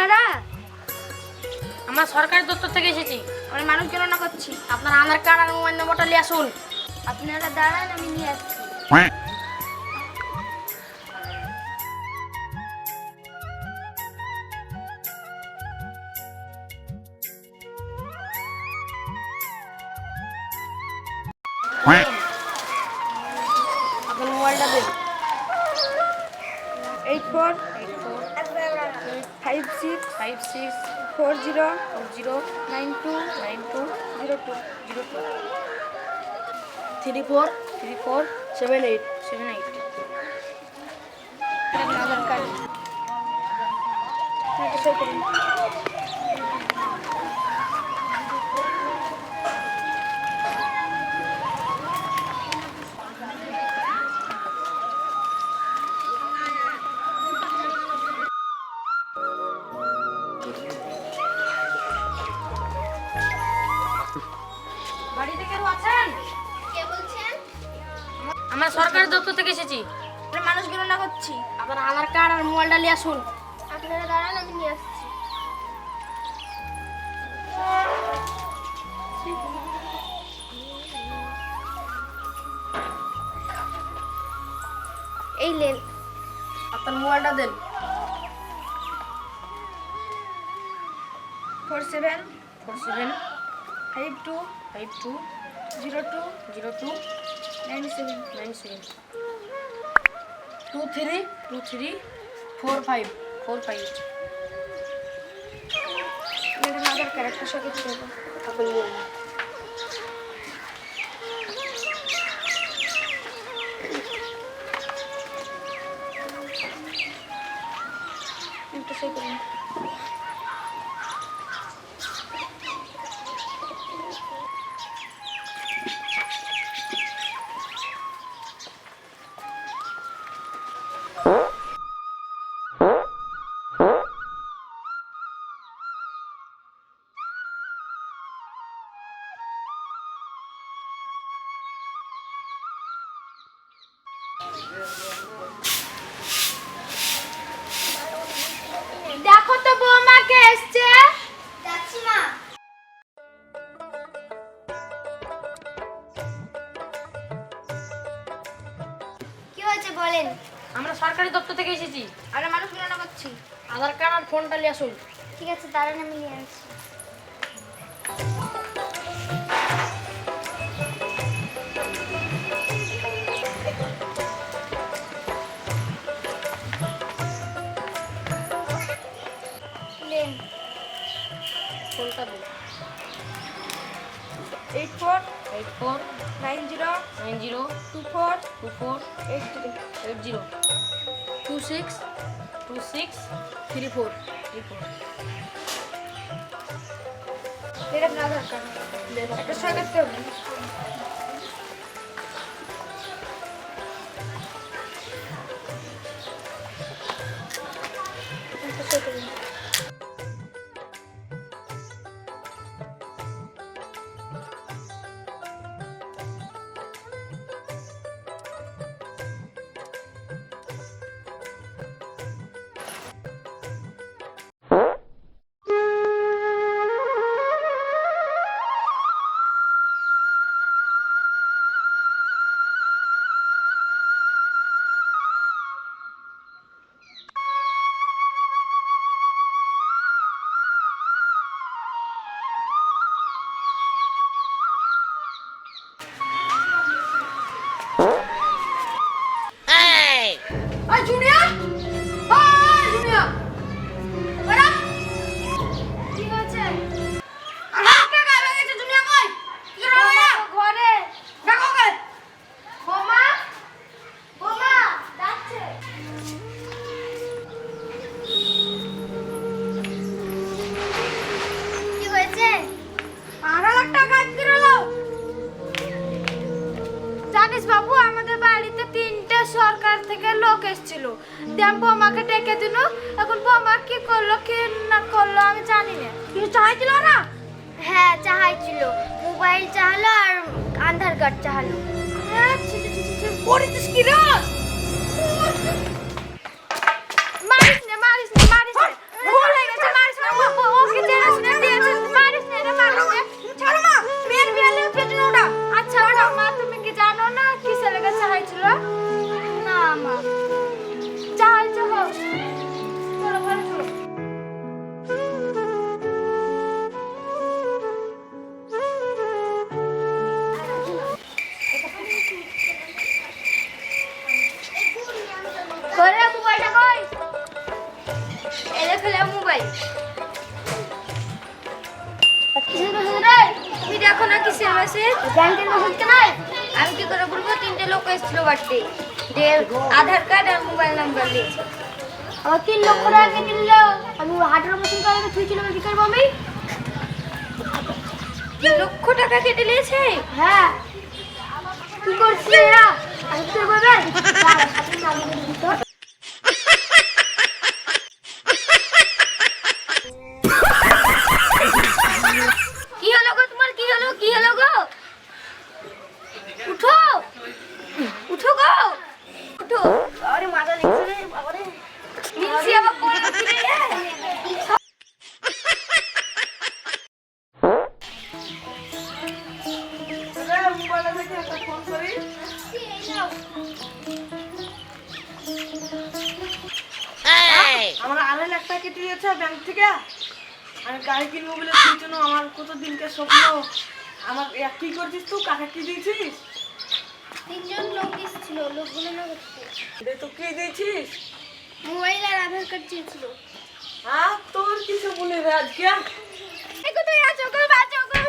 আপনারা? আমরা সরকারি দপ্তর থেকে এসেছি। আমরা মানুষ গণনা করছি। আপনার আধার কার্ড আর মোবাইল নম্বরটা নিয়ে আসুন। আপনারা দাঁড়ান, আমি নিয়ে আসছি। আপনার মোবাইলটা দিন। 8456409202 34347878 আধার কার্ড। একটা সই করুন। বাড়িতে কেউ আছেন? কে বলছেন? আমরা সরকারি দপ্তর থেকে এসেছি। আমরা মানুষ গণনা করছি। আপনার আধার কার্ড আর মোবাইলটা নিয়ে আসুন। আপনারা দাঁড়ান, আমি নিয়ে আসছি। এই লেন। আপনার মোবাইলটা দেন। 47 47 52 52 02 02 97 97 23 23 45 45 ম্যাডাম আধার কার্ড একটা সই করতে হবে। আপনার মোবাইল একটা সই করুন। দেখো তো বৌমা কে এসছে। যাচ্ছি মা। কি হয়েছে বলেন? আমরা সরকারি দপ্তর থেকে এসেছি। আমরা মানুষ গণনা করছি। আধার কার্ড আর ফোনটা নিয়ে আসুন। ঠিক আছে, দাঁড়ান, আমি নিয়ে আসছি। লেন। ফোনটা দিন। 84 84 90 90 24 24 83 80 26 26 34 34 এটা আপনার আধার কার্ড। একটা সই করতে হবে। একটা সই করুন। Ay, Junior! Ay, Junior! What? কি হয়েছে? আমার টাকা ভেঙে গেছে, জুনিয়া কই? কি করে? ঘরে। দেখো কই? বোমা, বোমা ডাকছে। কি হয়েছে? 8,000 টাকা আটকে রইলো। জানিস বাবু, আমাদের বাড়িতে 3টে সরকার থেকে লোক এসেছিল। দেন বোমাকে ডেকে দিল। এখন বোমা কি করলো কি না করলো আমি জানি না। কিছু চাইছিল না? হ্যাঁ, চাহাইছিল। মোবাইল চাহালো আর আধার কার্ড চাহালো। করিস কি রে? মারিস না, মারিস না, মারিস না। ভুল হয়ে গেছে, তুই দেখো না কিসের মেসেজ? ব্যাংকের মেসেজ কেন? আমি কি করে বলবো? 3টে লোক এসেছিল বাড়িতে, যে আধার কার্ড আর মোবাইল নাম্বার দিয়েছে। আমার 3 লক্ষ টাকা কেটে নিল। আমি হাটের মতন করে থুইছিলাম, কি করবো আমি? 3 লক্ষ টাকা কেটে নিয়েছে? হ্যাঁ। কি করছিস এরা? আমি কি করবো এবার? কি হলো গো তোমার? কি হলো? কি হলো গো? উঠো, উঠো গো, উঠো। আরে মাথা দেখছো রে বাবা রে। মিলছি আবার কোন দিকে রে? মোবাইলে দেখে একটা ফোন করি। আমার 2.5 লাখ টাকা কেটে দিয়েছে ব্যাংক থেকে। আমি গাড়ি কিনবো বলে সেই জন্য আমার কত দিনকার স্বপ্ন। আমার কি করছিস তুই? কাকে কি দিয়েছিস? 3জন লোক এসেছিল, লোকগুলো না করতে দে তো কি দিয়েছিস? মোবাইল আর আধার কার্ড চেয়েছিল। হ্যাঁ, তোর কিছু বলে রে আজকে। এই কোথায় আছো গো? বাঁচাও গো,